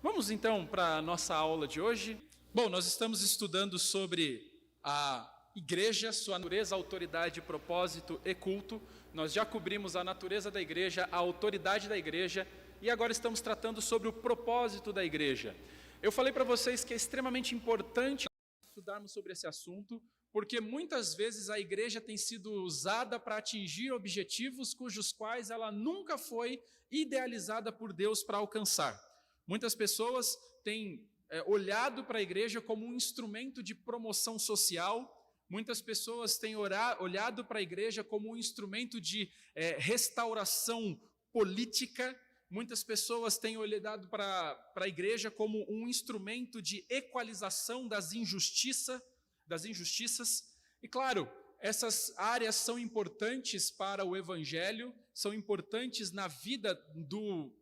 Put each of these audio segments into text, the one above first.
Vamos então para a nossa aula de hoje. Bom, nós estamos estudando sobre a igreja, sua natureza, autoridade, propósito e culto. Nós já cobrimos a natureza da igreja, a autoridade da igreja e agora estamos tratando sobre o propósito da igreja. Eu falei para vocês que é extremamente importante estudarmos sobre esse assunto, porque muitas vezes a igreja tem sido usada para atingir objetivos cujos quais ela nunca foi idealizada por Deus para alcançar. Muitas pessoas têm olhado para a igreja como um instrumento de promoção social, muitas pessoas têm olhado para a igreja como um instrumento de restauração política, muitas pessoas têm olhado para a igreja como um instrumento de equalização das injustiças, e claro, essas áreas são importantes para o evangelho, são importantes na vida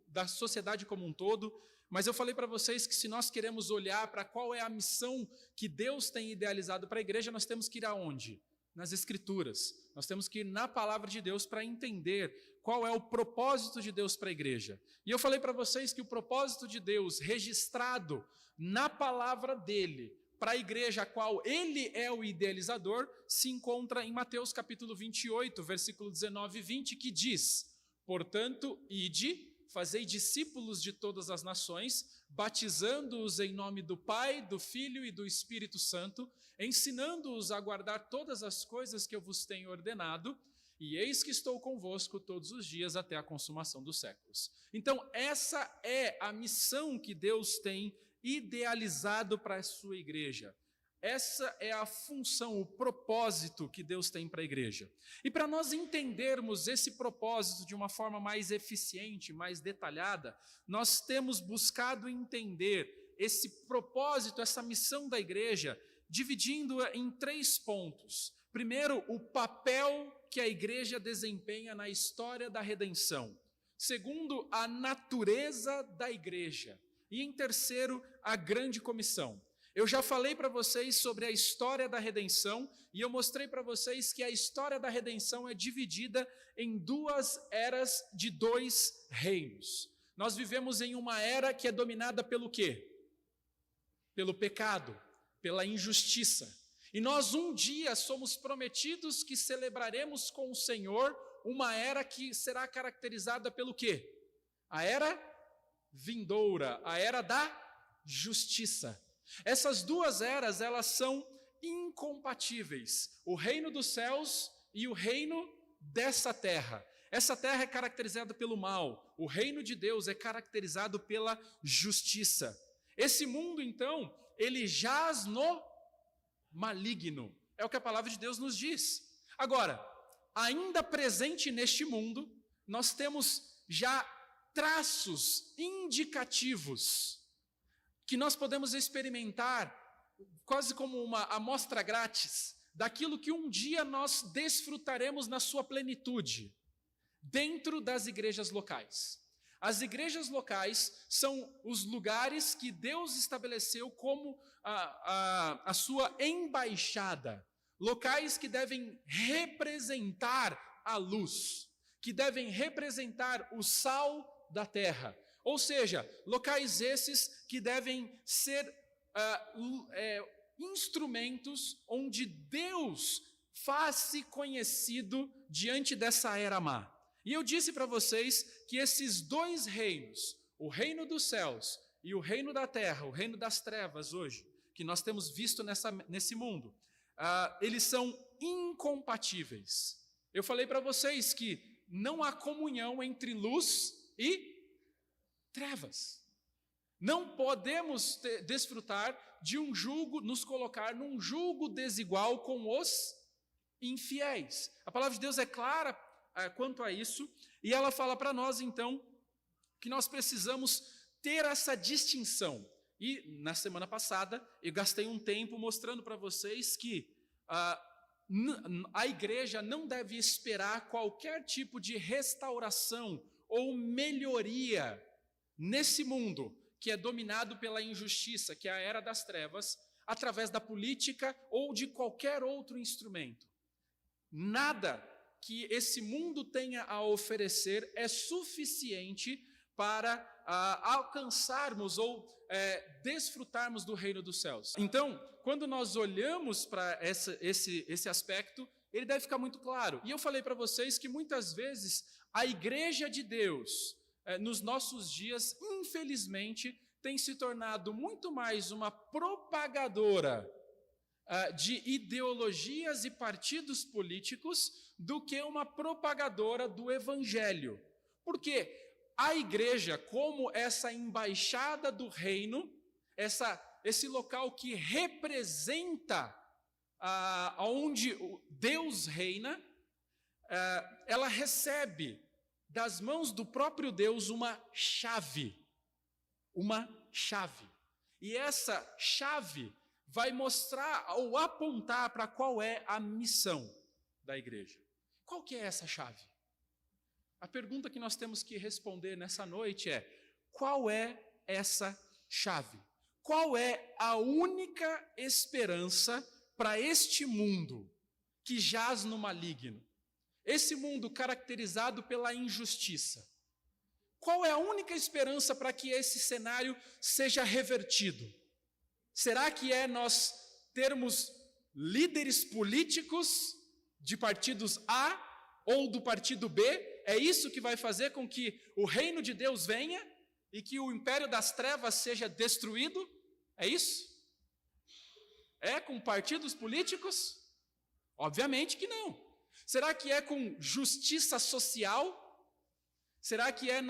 da sociedade como um todo, mas eu falei para vocês que se nós queremos olhar para qual é a missão que Deus tem idealizado para a igreja, nós temos que ir aonde? Nas Escrituras. Nós temos que ir na palavra de Deus para entender qual é o propósito de Deus para a igreja. E eu falei para vocês que o propósito de Deus registrado na palavra dele, para a igreja a qual ele é o idealizador, se encontra em Mateus capítulo 28, versículo 19 e 20, que diz: portanto, ide, fazei discípulos de todas as nações, batizando-os em nome do Pai, do Filho e do Espírito Santo, ensinando-os a guardar todas as coisas que eu vos tenho ordenado, e eis que estou convosco todos os dias até a consumação dos séculos. Então, essa é a missão que Deus tem idealizado para a sua igreja. Essa é a função, o propósito que Deus tem para a igreja. E para nós entendermos esse propósito de uma forma mais eficiente, mais detalhada, nós temos buscado entender esse propósito, essa missão da igreja, dividindo-a em 3 pontos. Primeiro, o papel que a igreja desempenha na história da redenção. Segundo, a natureza da igreja. E em terceiro, a grande comissão. Eu já falei para vocês sobre a história da redenção e eu mostrei para vocês que a história da redenção é dividida em 2 eras de 2 reinos. Nós vivemos em uma era que é dominada pelo quê? Pelo pecado, pela injustiça. E nós um dia somos prometidos que celebraremos com o Senhor uma era que será caracterizada pelo quê? A era vindoura, a era da justiça. Essas 2 eras, elas são incompatíveis, o reino dos céus e o reino dessa terra. Essa terra é caracterizada pelo mal, o reino de Deus é caracterizado pela justiça. Esse mundo, então, ele jaz no maligno, é o que a palavra de Deus nos diz. Agora, ainda presente neste mundo, nós temos já traços indicativos que nós podemos experimentar quase como uma amostra grátis daquilo que um dia nós desfrutaremos na sua plenitude dentro das igrejas locais. As igrejas locais são os lugares que Deus estabeleceu como a sua embaixada, locais que devem representar a luz, que devem representar o sal da terra, ou seja, locais esses que devem ser instrumentos onde Deus faz-se conhecido diante dessa era má. E eu disse para vocês que esses 2 reinos, o reino dos céus e o reino da terra, o reino das trevas hoje, que nós temos visto nesse mundo, eles são incompatíveis. Eu falei para vocês que não há comunhão entre luz e trevas. Não podemos desfrutar de um jugo, nos colocar num jugo desigual com os infiéis. A palavra de Deus é clara quanto a isso, e ela fala para nós, então, que nós precisamos ter essa distinção. E na semana passada, eu gastei um tempo mostrando para vocês que a igreja não deve esperar qualquer tipo de restauração ou melhoria nesse mundo que é dominado pela injustiça, que é a era das trevas, através da política ou de qualquer outro instrumento. Nada que esse mundo tenha a oferecer é suficiente para alcançarmos ou desfrutarmos do reino dos céus. Então, quando nós olhamos para esse aspecto, ele deve ficar muito claro. E eu falei para vocês que muitas vezes a igreja de Deus, nos nossos dias, infelizmente, tem se tornado muito mais uma propagadora de ideologias e partidos políticos do que uma propagadora do evangelho. Porque a igreja, como essa embaixada do reino, esse local que representa onde Deus reina, ela recebe das mãos do próprio Deus uma chave. E essa chave vai mostrar ou apontar para qual é a missão da igreja. Qual que é essa chave? A pergunta que nós temos que responder nessa noite é: qual é essa chave? Qual é a única esperança para este mundo que jaz no maligno? Esse mundo caracterizado pela injustiça. Qual é a única esperança para que esse cenário seja revertido? Será que é nós termos líderes políticos de partidos A ou do partido B? É isso que vai fazer com que o reino de Deus venha e que o império das trevas seja destruído? É isso? É com partidos políticos? Obviamente que não. Será que é com justiça social? Será que é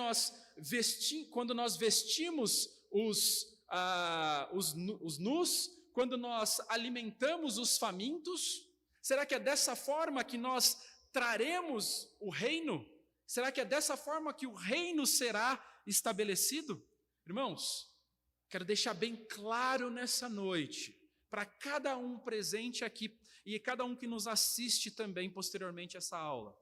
quando nós vestimos os nus, quando nós alimentamos os famintos? Será que é dessa forma que nós traremos o reino? Será que é dessa forma que o reino será estabelecido? Irmãos, quero deixar bem claro nessa noite, para cada um presente aqui e cada um que nos assiste também posteriormente a essa aula.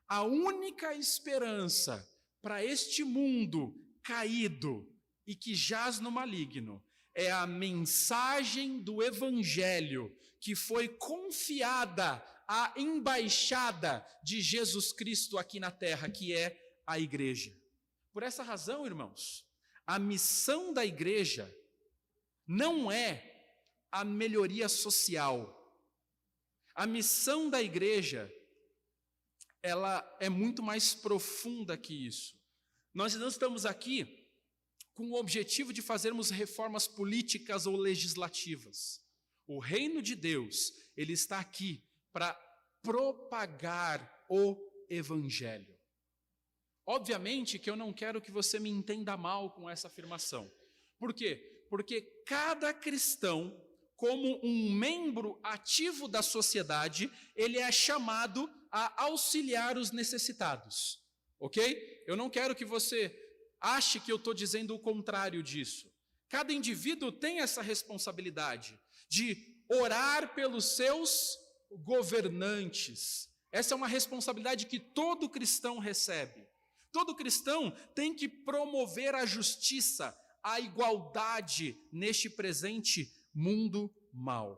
A única esperança para este mundo caído e que jaz no maligno é a mensagem do evangelho que foi confiada à embaixada de Jesus Cristo aqui na terra, que é a igreja. Por essa razão, irmãos, a missão da igreja não é a melhoria social. A missão da igreja, ela é muito mais profunda que isso. Nós não estamos aqui com o objetivo de fazermos reformas políticas ou legislativas. O reino de Deus, ele está aqui para propagar o evangelho. Obviamente que eu não quero que você me entenda mal com essa afirmação. Por quê? Porque cada cristão, como um membro ativo da sociedade, ele é chamado a auxiliar os necessitados, ok? Eu não quero que você ache que eu estou dizendo o contrário disso. Cada indivíduo tem essa responsabilidade de orar pelos seus governantes. Essa é uma responsabilidade que todo cristão recebe. Todo cristão tem que promover a justiça, a igualdade neste presente mundo mau.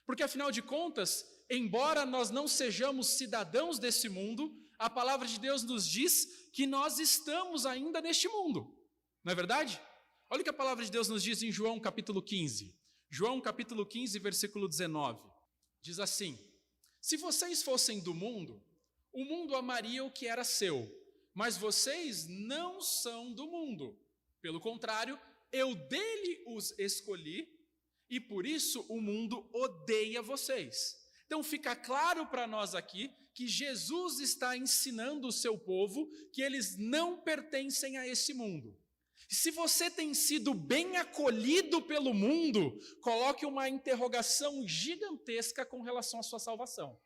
Porque, afinal de contas, embora nós não sejamos cidadãos desse mundo, a palavra de Deus nos diz que nós estamos ainda neste mundo. Não é verdade? Olha o que a palavra de Deus nos diz em João capítulo 15. João capítulo 15, versículo 19. Diz assim: se vocês fossem do mundo, o mundo amaria o que era seu, mas vocês não são do mundo. Pelo contrário, eu dele os escolhi, e por isso o mundo odeia vocês. Então fica claro para nós aqui que Jesus está ensinando o seu povo que eles não pertencem a esse mundo. Se você tem sido bem acolhido pelo mundo, coloque uma interrogação gigantesca com relação à sua salvação.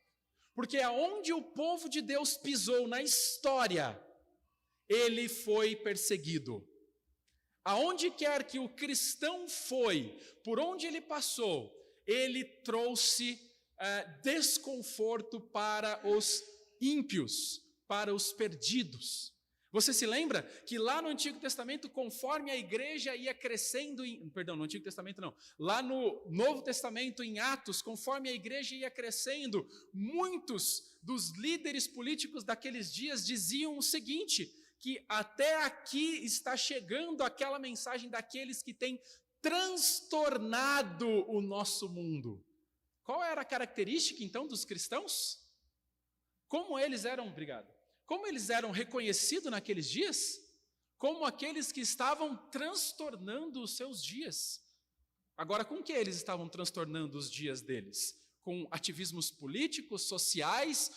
Porque aonde o povo de Deus pisou na história, ele foi perseguido. Aonde quer que o cristão foi, por onde ele passou, ele trouxe desconforto para os ímpios, para os perdidos. Você se lembra que lá no Antigo Testamento, conforme a igreja ia crescendo, no Antigo Testamento não, lá no Novo Testamento, em Atos, conforme a igreja ia crescendo, muitos dos líderes políticos daqueles dias diziam o seguinte, que até aqui está chegando aquela mensagem daqueles que têm transtornado o nosso mundo. Qual era a característica, então, dos cristãos? Como eles eram, obrigado, como eles eram reconhecidos naqueles dias? Como aqueles que estavam transtornando os seus dias. Agora, com que eles estavam transtornando os dias deles? Com ativismos políticos, sociais,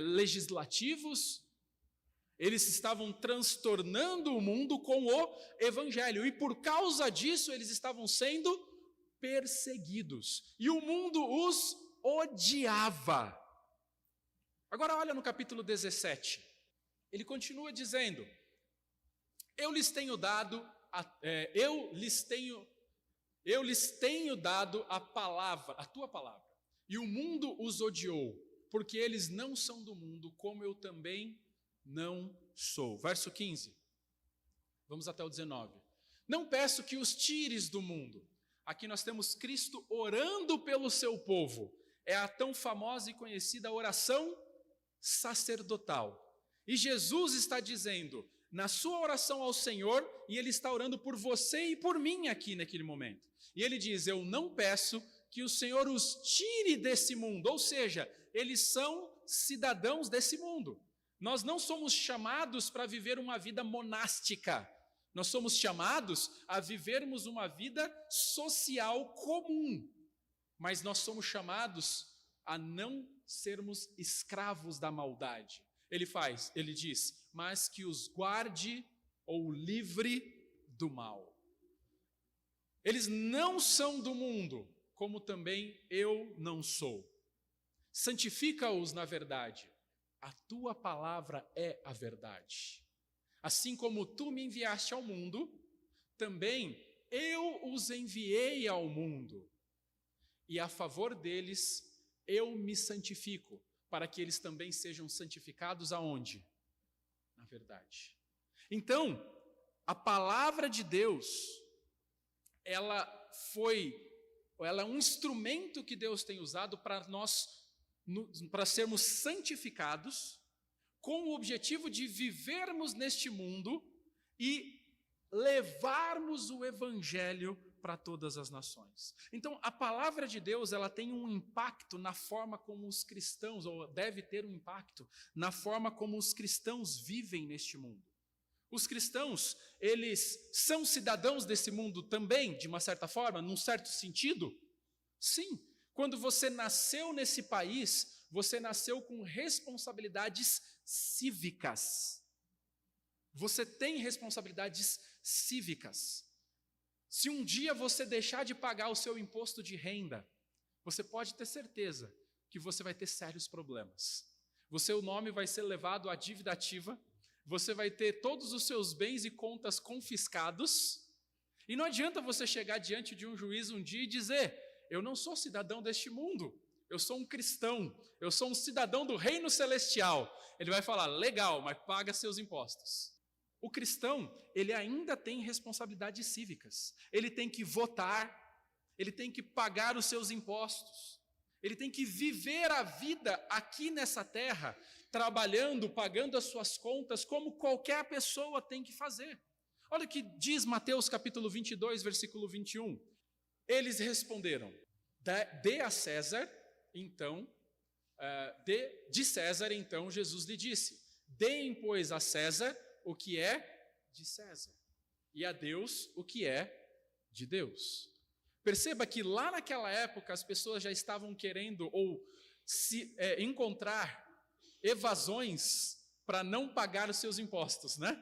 legislativos? Eles estavam transtornando o mundo com o evangelho, e por causa disso eles estavam sendo perseguidos, e o mundo os odiava. Agora olha no capítulo 17, ele continua dizendo: eu lhes tenho dado a palavra, a tua palavra, e o mundo os odiou, porque eles não são do mundo, como eu também não sou. Verso 15, vamos até o 19. Não peço que os tires do mundo. Aqui nós temos Cristo orando pelo seu povo. É a tão famosa e conhecida oração sacerdotal. E Jesus está dizendo, na sua oração ao Senhor, e ele está orando por você e por mim aqui naquele momento. E ele diz: eu não peço que o Senhor os tire desse mundo, ou seja, eles são cidadãos desse mundo. Nós não somos chamados para viver uma vida monástica. Nós somos chamados a vivermos uma vida social comum. Mas nós somos chamados a não sermos escravos da maldade. Ele diz, mas que os guarde ou livre do mal. Eles não são do mundo, como também eu não sou. Santifica-os na verdade. A tua palavra é a verdade. Assim como tu me enviaste ao mundo, também eu os enviei ao mundo. E a favor deles eu me santifico, para que eles também sejam santificados aonde? Na verdade. Então, a palavra de Deus, ela é um instrumento que Deus tem usado para sermos santificados, com o objetivo de vivermos neste mundo e levarmos o evangelho para todas as nações. Então, a palavra de Deus, ela tem um impacto na forma como os cristãos, ou deve ter um impacto na forma como os cristãos vivem neste mundo. Os cristãos, eles são cidadãos desse mundo também, de uma certa forma, num certo sentido? Sim. Quando você nasceu nesse país, você nasceu com responsabilidades cívicas. Você tem responsabilidades cívicas. Se um dia você deixar de pagar o seu imposto de renda, você pode ter certeza que você vai ter sérios problemas. O seu nome vai ser levado à dívida ativa, você vai ter todos os seus bens e contas confiscados, e não adianta você chegar diante de um juiz um dia e dizer: eu não sou cidadão deste mundo, eu sou um cristão, eu sou um cidadão do reino celestial. Ele vai falar: legal, mas paga seus impostos. O cristão, ele ainda tem responsabilidades cívicas. Ele tem que votar, ele tem que pagar os seus impostos, ele tem que viver a vida aqui nessa terra, trabalhando, pagando as suas contas, como qualquer pessoa tem que fazer. Olha o que diz Mateus capítulo 22, versículo 21. Eles responderam: dê a César, então, de César, então, Jesus lhe disse: deem, pois, a César o que é de César, e a Deus o que é de Deus. Perceba que lá naquela época as pessoas já estavam querendo encontrar evasões para não pagar os seus impostos, né?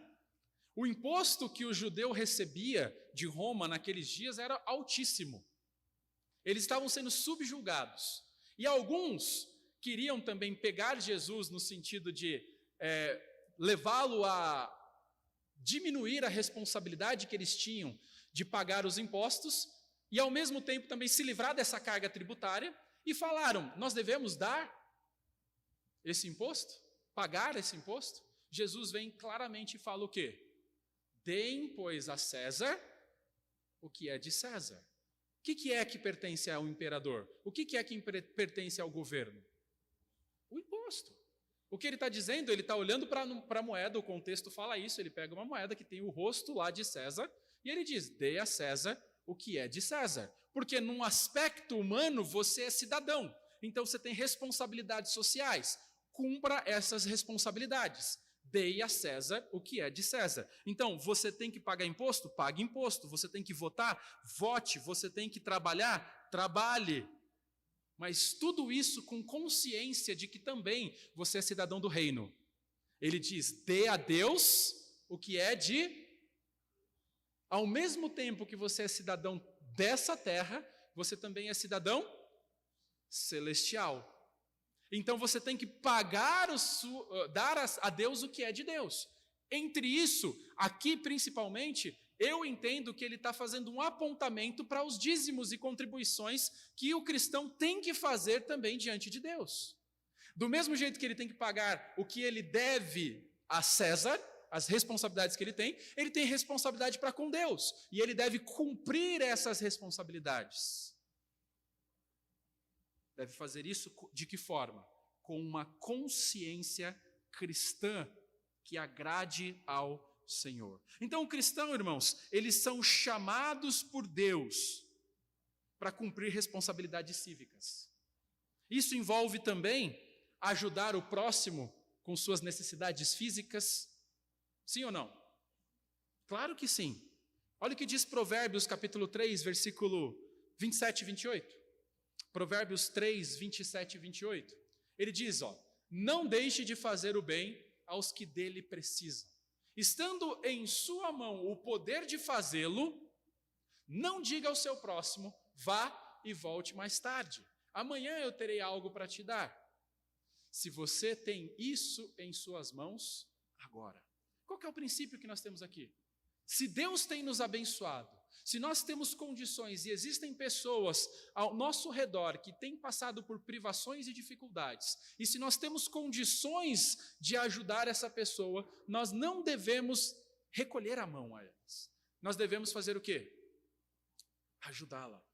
O imposto que o judeu recebia de Roma naqueles dias era altíssimo. Eles estavam sendo subjugados. E alguns queriam também pegar Jesus no sentido de levá-lo a diminuir a responsabilidade que eles tinham de pagar os impostos e, ao mesmo tempo, também se livrar dessa carga tributária, e falaram: nós devemos dar esse imposto? Pagar esse imposto? Jesus vem claramente e fala o quê? Deem, pois, a César o que é de César. O que é que pertence ao imperador? O que é que pertence ao governo? O imposto. O que ele está dizendo? Ele está olhando para a moeda, o contexto fala isso, ele pega uma moeda que tem o rosto lá de César, e ele diz, dê a César o que é de César. Porque num aspecto humano, você é cidadão, então você tem responsabilidades sociais. Cumpra essas responsabilidades. Dê a César o que é de César. Então, você tem que pagar imposto? Pague imposto. Você tem que votar? Vote. Você tem que trabalhar? Trabalhe. Mas tudo isso com consciência de que também você é cidadão do reino. Ele diz, dê a Deus o que é de... Ao mesmo tempo que você é cidadão dessa terra, você também é cidadão celestial. Então você tem que pagar, dar a Deus o que é de Deus. Entre isso, aqui principalmente, eu entendo que ele está fazendo um apontamento para os dízimos e contribuições que o cristão tem que fazer também diante de Deus. Do mesmo jeito que ele tem que pagar o que ele deve a César, as responsabilidades que ele tem responsabilidade para com Deus. E ele deve cumprir essas responsabilidades. Deve fazer isso de que forma? Com uma consciência cristã que agrade ao Senhor. Então, o cristão, irmãos, eles são chamados por Deus para cumprir responsabilidades cívicas. Isso envolve também ajudar o próximo com suas necessidades físicas? Sim ou não? Claro que sim. Olha o que diz Provérbios capítulo 3, versículo 27 e 28. Provérbios 3, 27 e 28. Ele diz, não deixe de fazer o bem aos que dele precisam. Estando em sua mão o poder de fazê-lo, não diga ao seu próximo, vá e volte mais tarde. Amanhã eu terei algo para te dar. Se você tem isso em suas mãos, agora. Qual que é o princípio que nós temos aqui? Se Deus tem nos abençoado, se nós temos condições e existem pessoas ao nosso redor que têm passado por privações e dificuldades, e se nós temos condições de ajudar essa pessoa, nós não devemos recolher a mão a elas. Nós devemos fazer o quê? Ajudá-la,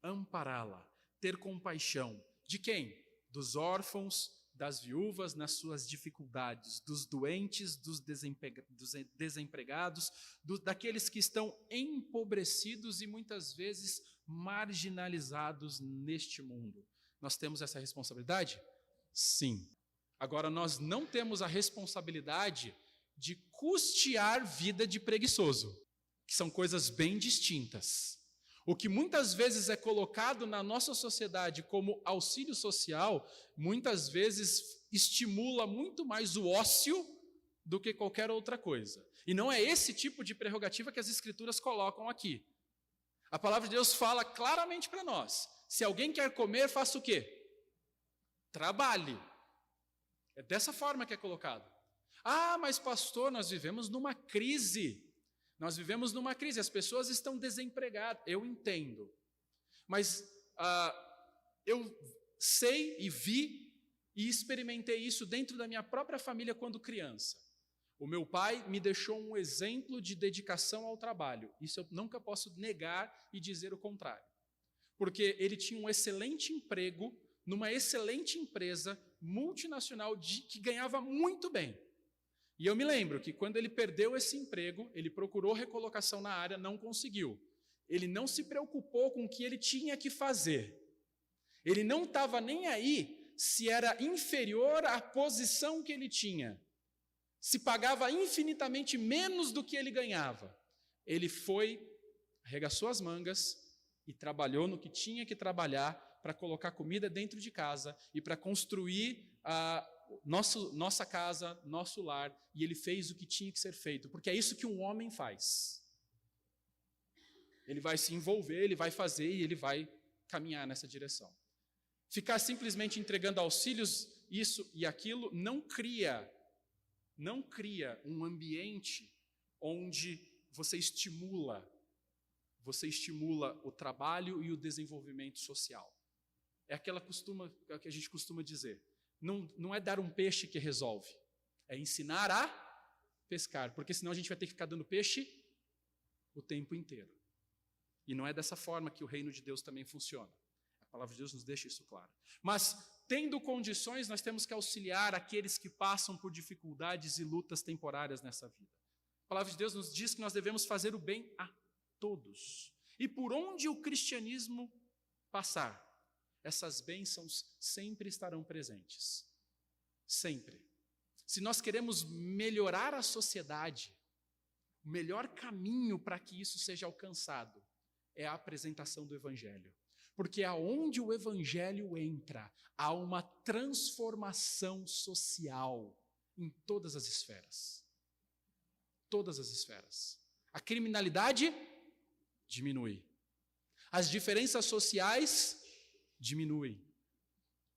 ampará-la, ter compaixão. De quem? Dos órfãos, das viúvas nas suas dificuldades, dos doentes, dos desempregados, daqueles que estão empobrecidos e muitas vezes marginalizados neste mundo. Nós temos essa responsabilidade? Sim. Agora, nós não temos a responsabilidade de custear vida de preguiçoso, que são coisas bem distintas. O que muitas vezes é colocado na nossa sociedade como auxílio social, muitas vezes estimula muito mais o ócio do que qualquer outra coisa. E não é esse tipo de prerrogativa que as Escrituras colocam aqui. A palavra de Deus fala claramente para nós, se alguém quer comer, faça o quê? Trabalhe. É dessa forma que é colocado. Ah, mas pastor, nós vivemos numa crise. Nós vivemos numa crise, as pessoas estão desempregadas, eu entendo. Mas eu sei e vi e experimentei isso dentro da minha própria família quando criança. O meu pai me deixou um exemplo de dedicação ao trabalho. Isso eu nunca posso negar e dizer o contrário. Porque ele tinha um excelente emprego numa excelente empresa multinacional que ganhava muito bem. E eu me lembro que quando ele perdeu esse emprego, ele procurou recolocação na área, não conseguiu. Ele não se preocupou com o que ele tinha que fazer. Ele não estava nem aí se era inferior à posição que ele tinha. Se pagava infinitamente menos do que ele ganhava. Ele foi, arregaçou as mangas e trabalhou no que tinha que trabalhar para colocar comida dentro de casa e para construir nossa casa, nosso lar, e ele fez o que tinha que ser feito, porque é isso que um homem faz. Ele vai se envolver, ele vai fazer e ele vai caminhar nessa direção. Ficar simplesmente entregando auxílios, isso e aquilo, não cria um ambiente onde você estimula o trabalho e o desenvolvimento social. É aquela que a gente costuma dizer. Não é dar um peixe que resolve, é ensinar a pescar, porque senão a gente vai ter que ficar dando peixe o tempo inteiro. E não é dessa forma que o reino de Deus também funciona. A palavra de Deus nos deixa isso claro. Mas tendo condições, nós temos que auxiliar aqueles que passam por dificuldades e lutas temporárias nessa vida. A palavra de Deus nos diz que nós devemos fazer o bem a todos. E por onde o cristianismo passar, essas bênçãos sempre estarão presentes. Sempre. Se nós queremos melhorar a sociedade, o melhor caminho para que isso seja alcançado é a apresentação do Evangelho. Porque aonde o Evangelho entra, há uma transformação social em todas as esferas. Todas as esferas. A criminalidade diminui. As diferenças sociais diminuem.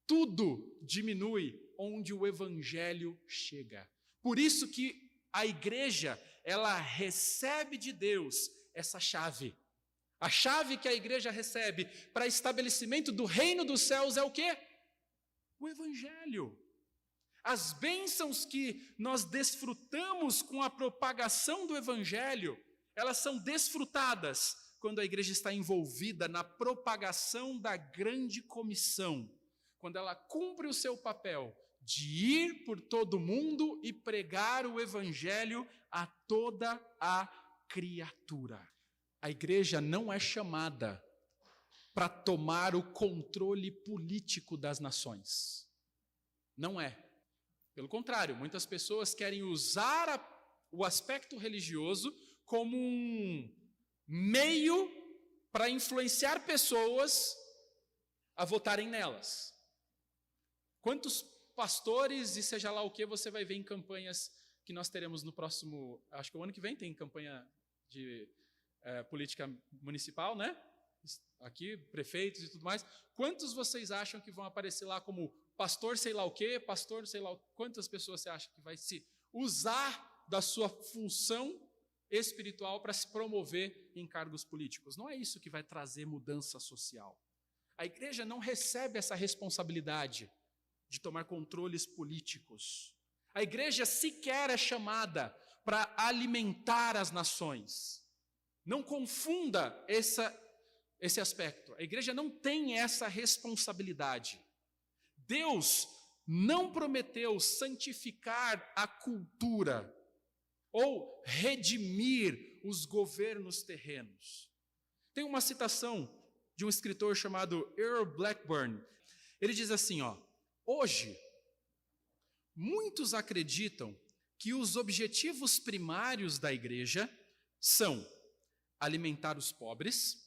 Tudo diminui onde o Evangelho chega. Por isso que a igreja, ela recebe de Deus essa chave. A chave que a igreja recebe para estabelecimento do reino dos céus é o quê? O Evangelho. As bênçãos que nós desfrutamos com a propagação do Evangelho, elas são desfrutadas quando a igreja está envolvida na propagação da grande comissão, quando ela cumpre o seu papel de ir por todo mundo e pregar o Evangelho a toda a criatura. A igreja não é chamada para tomar o controle político das nações. Não é. Pelo contrário, muitas pessoas querem usar o aspecto religioso como um meio para influenciar pessoas a votarem nelas. Quantos pastores e seja lá o que você vai ver em campanhas que nós teremos no próximo, acho que o ano que vem tem campanha de política municipal, né? Aqui, prefeitos e tudo mais. Quantos vocês acham que vão aparecer lá como pastor sei lá o quê, pastor sei lá o... Quantas pessoas você acha que vai se usar da sua função espiritual para se promover em cargos políticos? Não é isso que vai trazer mudança social. A igreja não recebe essa responsabilidade de tomar controles políticos. A igreja sequer é chamada para alimentar as nações. Não confunda esse aspecto. A igreja não tem essa responsabilidade. Deus não prometeu santificar a cultura ou redimir os governos terrenos. Tem uma citação de um escritor chamado Earl Blackburn. Ele diz assim, hoje, muitos acreditam que os objetivos primários da igreja são alimentar os pobres,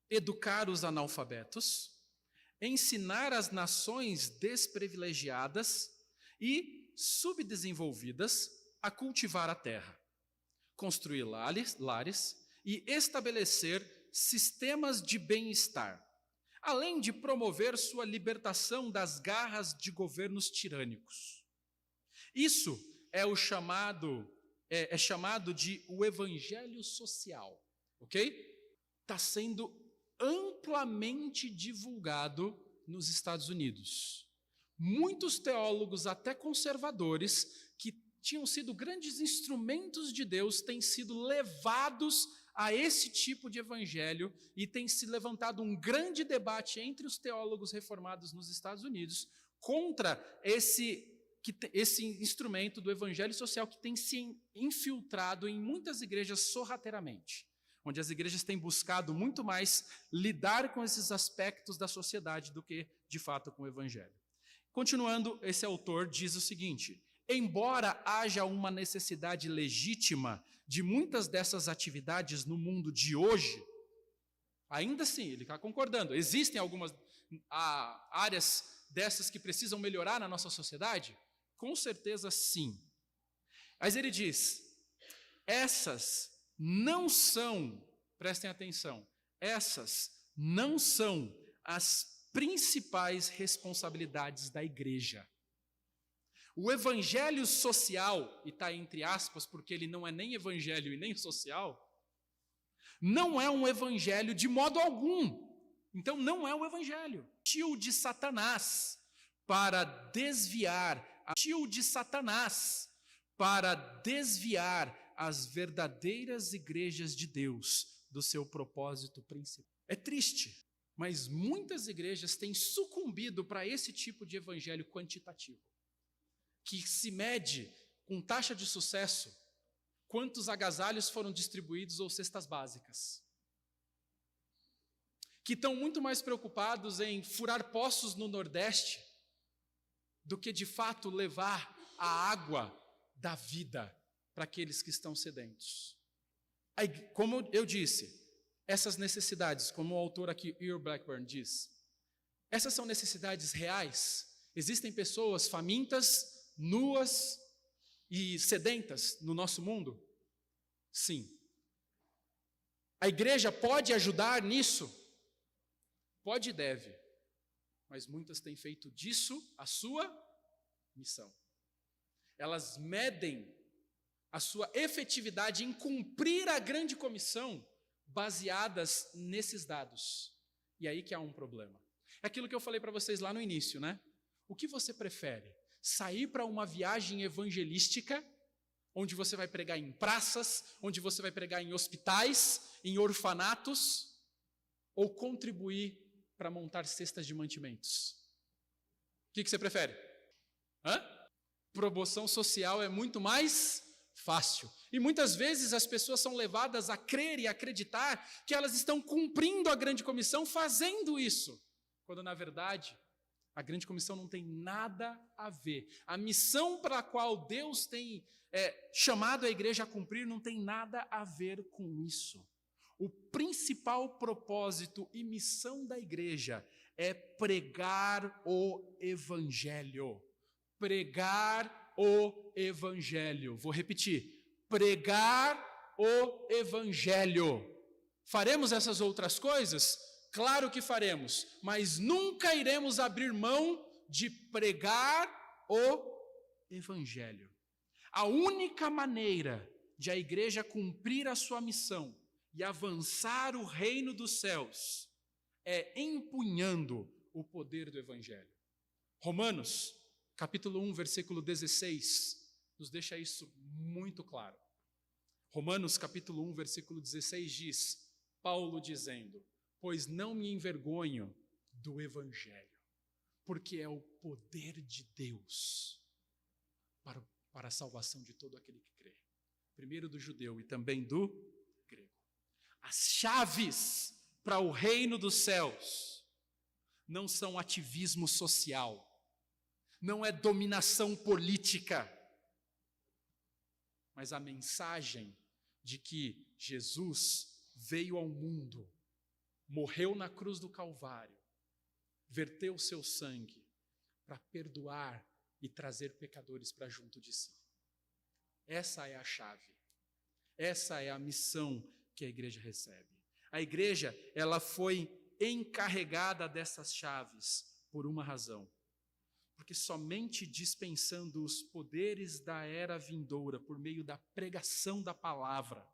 educar os analfabetos, ensinar as nações desprivilegiadas e subdesenvolvidas a cultivar a terra, construir lares e estabelecer sistemas de bem-estar, além de promover sua libertação das garras de governos tirânicos. Isso é chamado de o evangelho social, ok? Está sendo amplamente divulgado nos Estados Unidos. Muitos teólogos, até conservadores, que tinham sido grandes instrumentos de Deus, têm sido levados a esse tipo de evangelho e tem se levantado um grande debate entre os teólogos reformados nos Estados Unidos contra esse instrumento do evangelho social que tem se infiltrado em muitas igrejas sorrateiramente, onde as igrejas têm buscado muito mais lidar com esses aspectos da sociedade do que, de fato, com o evangelho. Continuando, esse autor diz o seguinte: embora haja uma necessidade legítima de muitas dessas atividades no mundo de hoje, ainda assim, ele está concordando, existem algumas áreas dessas que precisam melhorar na nossa sociedade? Com certeza sim. Mas ele diz, essas não são, prestem atenção, essas não são as principais responsabilidades da igreja. O evangelho social, e está entre aspas porque ele não é nem evangelho e nem social, não é um evangelho de modo algum. Então não é o evangelho. Tio de Satanás para desviar as verdadeiras igrejas de Deus do seu propósito principal. É triste, Mas muitas igrejas têm sucumbido para esse tipo de evangelho quantitativo, que se mede com taxa de sucesso quantos agasalhos foram distribuídos ou cestas básicas, que estão muito mais preocupados em furar poços no Nordeste do que de fato levar a água da vida para aqueles que estão sedentos. Aí, como eu disse, essas necessidades, como o autor aqui, Earl Blackburn, diz, essas são necessidades reais. Existem pessoas famintas, nuas e sedentas no nosso mundo? Sim. A igreja pode ajudar nisso? Pode e deve. Mas muitas têm feito disso a sua missão. Elas medem a sua efetividade em cumprir a grande comissão baseadas nesses dados. E aí que há um problema. É aquilo que eu falei para vocês lá no início, né? O que você prefere? Sair para uma viagem evangelística, onde você vai pregar em praças, onde você vai pregar em hospitais, em orfanatos, ou contribuir para montar cestas de mantimentos? O que você prefere? Promoção social é muito mais fácil. E muitas vezes as pessoas são levadas a crer e acreditar que elas estão cumprindo a grande comissão fazendo isso, quando na verdade a grande comissão não tem nada a ver. A missão para a qual Deus tem chamado a igreja a cumprir não tem nada a ver com isso. O principal propósito e missão da igreja é pregar o evangelho. Pregar o evangelho. Vou repetir. Pregar o evangelho. Faremos essas outras coisas? Claro que faremos, mas nunca iremos abrir mão de pregar o evangelho. A única maneira de a igreja cumprir a sua missão e avançar o reino dos céus é empunhando o poder do evangelho. Romanos, capítulo 1, versículo 16, nos deixa isso muito claro. Romanos, capítulo 1, versículo 16 diz, Paulo dizendo, pois não me envergonho do evangelho, porque é o poder de Deus para a salvação de todo aquele que crê. Primeiro do judeu e também do grego. As chaves para o reino dos céus não são ativismo social, não é dominação política, mas a mensagem de que Jesus veio ao mundo, morreu na cruz do Calvário, verteu o seu sangue para perdoar e trazer pecadores para junto de si. Essa é a chave. Essa é a missão que a igreja recebe. A igreja, ela foi encarregada dessas chaves por uma razão. Porque somente dispensando os poderes da era vindoura por meio da pregação da palavra,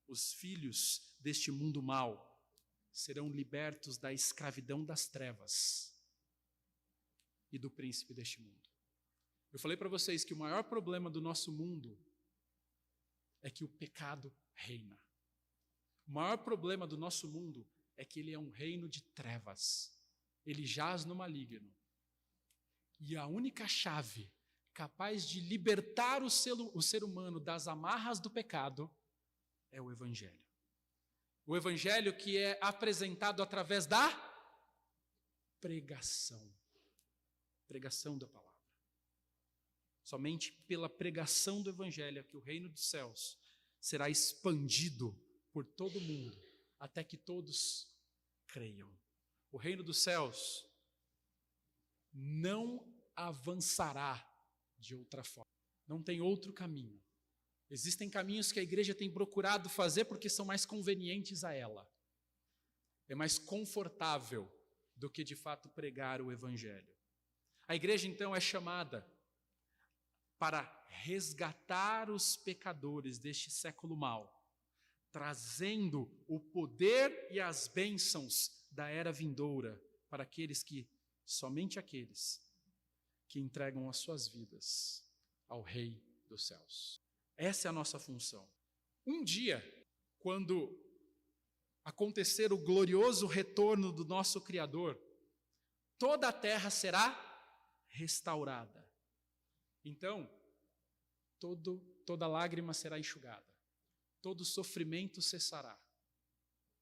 os filhos deste mundo mau serão libertos da escravidão das trevas e do príncipe deste mundo. Eu falei para vocês que o maior problema do nosso mundo é que o pecado reina. O maior problema do nosso mundo é que ele é um reino de trevas. Ele jaz no maligno. E a única chave capaz de libertar o ser humano das amarras do pecado é o evangelho. O evangelho que é apresentado através da pregação. Pregação da palavra. Somente pela pregação do evangelho é que o reino dos céus será expandido por todo mundo, até que todos creiam. O reino dos céus não avançará de outra forma. Não tem outro caminho. Existem caminhos que a igreja tem procurado fazer porque são mais convenientes a ela. É mais confortável do que de fato pregar o evangelho. A igreja então é chamada para resgatar os pecadores deste século mau, trazendo o poder e as bênçãos da era vindoura para somente aqueles que entregam as suas vidas ao Rei dos céus. Essa é a nossa função. Um dia, quando a acontecer o glorioso retorno do nosso Criador, toda a terra será restaurada. Então, toda lágrima será enxugada, todo sofrimento cessará,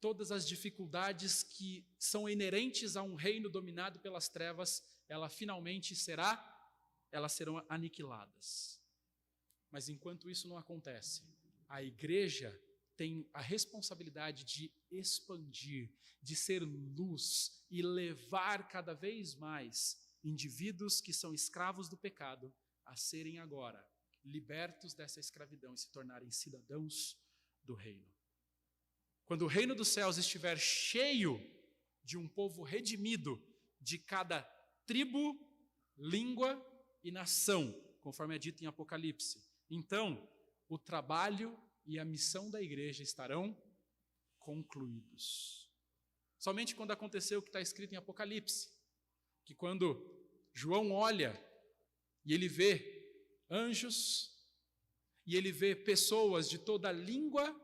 todas as dificuldades que são inerentes a um reino dominado pelas trevas, elas serão aniquiladas. Mas enquanto isso não acontece, a igreja tem a responsabilidade de expandir, de ser luz e levar cada vez mais indivíduos que são escravos do pecado a serem agora libertos dessa escravidão e se tornarem cidadãos do reino. Quando o reino dos céus estiver cheio de um povo redimido de cada tribo, língua e nação, conforme é dito em Apocalipse, então o trabalho e a missão da igreja estarão concluídos. Somente quando aconteceu o que está escrito em Apocalipse, que quando João olha e ele vê anjos, e ele vê pessoas de toda língua,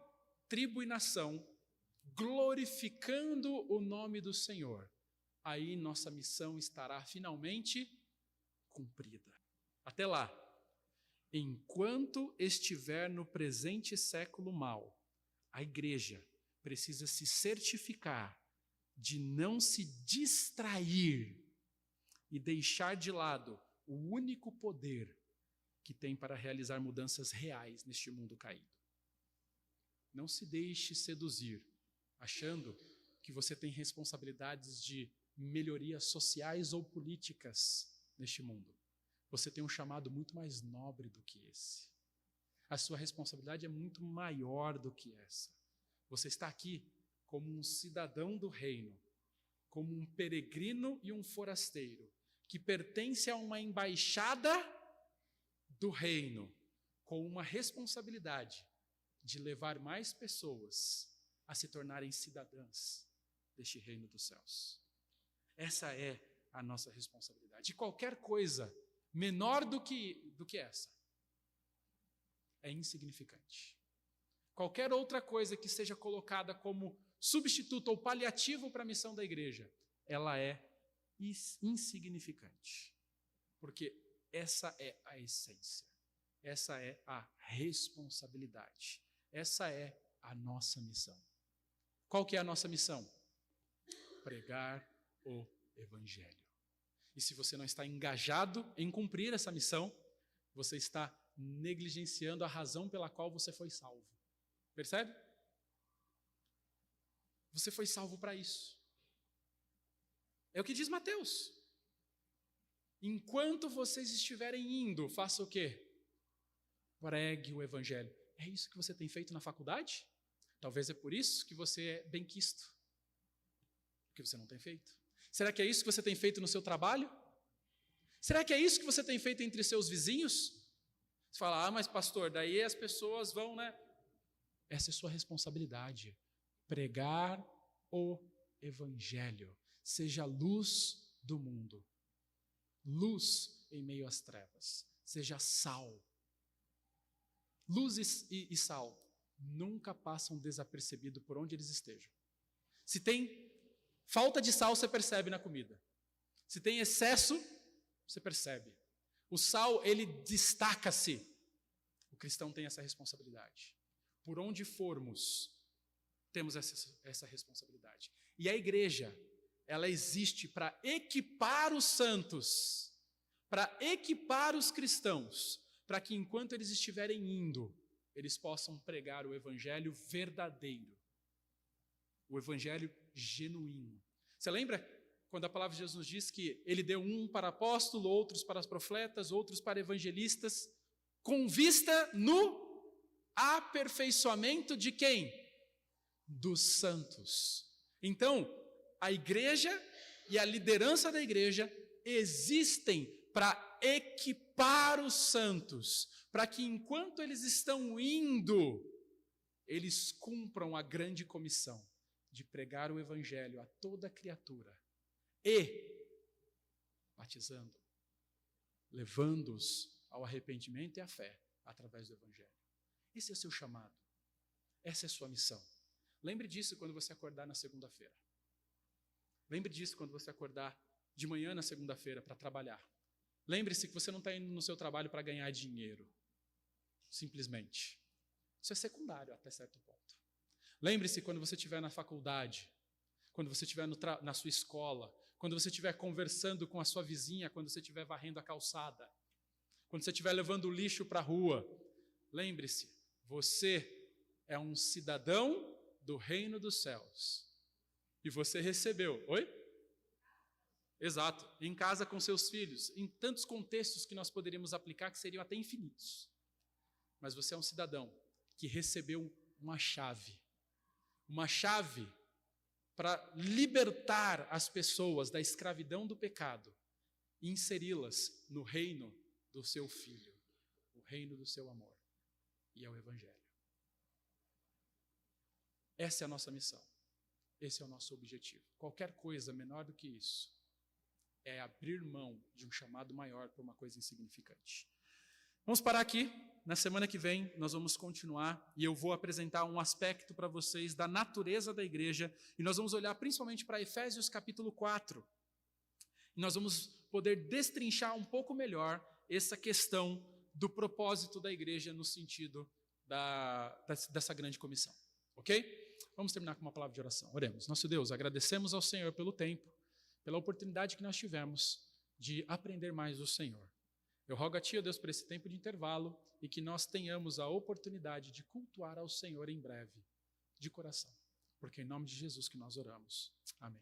tribo e nação, glorificando o nome do Senhor, aí nossa missão estará finalmente cumprida. Até lá, enquanto estiver no presente século mau, a igreja precisa se certificar de não se distrair e deixar de lado o único poder que tem para realizar mudanças reais neste mundo caído. Não se deixe seduzir, achando que você tem responsabilidades de melhorias sociais ou políticas neste mundo. Você tem um chamado muito mais nobre do que esse. A sua responsabilidade é muito maior do que essa. Você está aqui como um cidadão do reino, como um peregrino e um forasteiro, que pertence a uma embaixada do reino, com uma responsabilidade de levar mais pessoas a se tornarem cidadãs deste reino dos céus. Essa é a nossa responsabilidade. E qualquer coisa menor do que essa é insignificante. Qualquer outra coisa que seja colocada como substituto ou paliativo para a missão da igreja, ela é insignificante. Porque essa é a essência, essa é a responsabilidade, essa é a nossa missão. Qual que é a nossa missão? Pregar o Evangelho. E se você não está engajado em cumprir essa missão, você está negligenciando a razão pela qual você foi salvo. Percebe? Você foi salvo para isso. É o que diz Mateus. Enquanto vocês estiverem indo, faça o quê? Pregue o Evangelho. É isso que você tem feito na faculdade? Talvez é por isso que você é benquisto. Porque você não tem feito. Será que é isso que você tem feito no seu trabalho? Será que é isso que você tem feito entre seus vizinhos? Você fala, mas pastor, daí as pessoas vão, né? Essa é sua responsabilidade. Pregar o Evangelho. Seja a luz do mundo. Luz em meio às trevas. Seja sal. Luz e sal nunca passam desapercebido por onde eles estejam. Se tem falta de sal, você percebe na comida. Se tem excesso, você percebe. O sal, ele destaca-se. O cristão tem essa responsabilidade. Por onde formos, temos essa responsabilidade. E a igreja, ela existe para equipar os santos, para equipar os cristãos, para que enquanto eles estiverem indo, eles possam pregar o evangelho verdadeiro, o evangelho genuíno. Você lembra quando a palavra de Jesus diz que ele deu um para apóstolo, outros para profetas, outros para evangelistas, com vista no aperfeiçoamento de quem? Dos santos. Então, a igreja e a liderança da igreja existem para equipar os santos, para que enquanto eles estão indo, eles cumpram a grande comissão de pregar o evangelho a toda criatura e batizando, levando-os ao arrependimento e à fé através do evangelho. Esse é o seu chamado, essa é a sua missão. Lembre disso quando você acordar na segunda-feira. Lembre disso quando você acordar de manhã na segunda-feira para trabalhar. Lembre-se que você não está indo no seu trabalho para ganhar dinheiro. Simplesmente. Isso é secundário até certo ponto. Lembre-se quando você estiver na faculdade, quando você estiver na sua escola, quando você estiver conversando com a sua vizinha, quando você estiver varrendo a calçada, quando você estiver levando o lixo para a rua. Lembre-se, você é um cidadão do reino dos céus. E você recebeu, oi? Exato, em casa com seus filhos, em tantos contextos que nós poderíamos aplicar que seriam até infinitos. Mas você é um cidadão que recebeu uma chave para libertar as pessoas da escravidão do pecado e inseri-las no reino do seu Filho, o reino do seu amor, e é o Evangelho. Essa é a nossa missão, esse é o nosso objetivo. Qualquer coisa menor do que isso é abrir mão de um chamado maior para uma coisa insignificante. Vamos parar aqui. Na semana que vem nós vamos continuar e eu vou apresentar um aspecto para vocês da natureza da igreja e nós vamos olhar principalmente para Efésios capítulo 4. E nós vamos poder destrinchar um pouco melhor essa questão do propósito da igreja no sentido dessa grande comissão. Ok? Vamos terminar com uma palavra de oração. Oremos. Nosso Deus, agradecemos ao Senhor pelo tempo, pela oportunidade que nós tivemos de aprender mais do Senhor. Eu rogo a Ti, ó Deus, por esse tempo de intervalo e que nós tenhamos a oportunidade de cultuar ao Senhor em breve, de coração. Porque é em nome de Jesus que nós oramos. Amém.